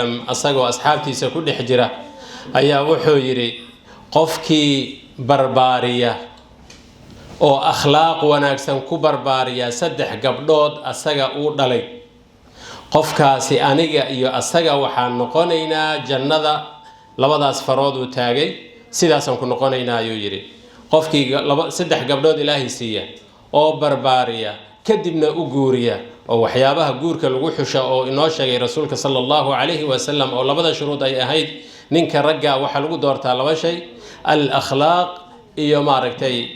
asagoo asxaabtiisa ku dhex jira ayaa wuxuu yiri qofkii barbaariya oo akhlaaq wanaagsan ku barbaariya saddex gabdhood asaga uu dhalay qofkaasi aniga iyo asaga waxaan noqonaynaa jannada labadaas farood uu taagay sidaasan ku noqonaynaa ayuu yiri qofkii saddex gabdhood ilaahay siiya oo barbaariya kadibna u guuriya oo waxyaabaha guurka lagu xusha oo inoo sheegay rasuulka sallallahu alayhi wa sallam oo labada shuruud ay ahayd ninka ragga waxa lagu doortaa laba shay al akhlaaq iyo maaragtay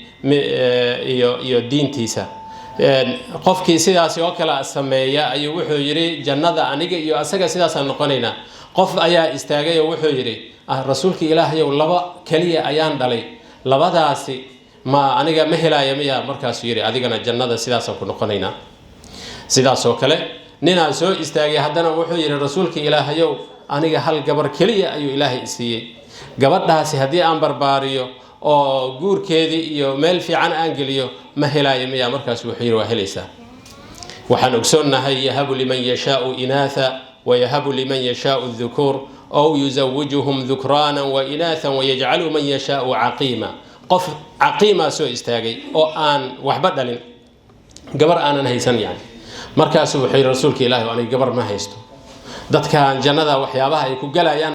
iyo diintiisa qofkii sidaas oo kala sameeya ayuu wuxuu yiri jannada aniga iyo asaga sidaas aan noqonaynaa qof ayaa istaagay oo wuxuu yiri rasuulka ilaahay laba kaliya ayaan dhalay labadaasi ma aniga ma helaya miya markaas yiri adigana jannada sidaas ku noqonaynaa sidaas oo kale nina soo istaagay haddana wuxuu yiri rasuulka ilaahay aniga hal gabar kaliya ayuu ilaahay siiyay gabadhaasi hadii aan barbaariyo oo guurkeedii iyo meel fiican aan geliyo ma helaya miya markaas wuxuu yiri waa helaysaa waxaan ogsoonahay yahabu liman yashaa'u inatha wa yahabu liman yashaa'u dhukur aw yuzawwijuhum dhukrana wa inatha wa yaj'alu man yashaa'u aqima qof aqima soo istaagay oo aan waxba dhalin gabar aanan haysan yani markaas wuxuu rasuulka ilaahay aniga gabar ma haysto dadka jannada waxyaabaha ay ku galayaan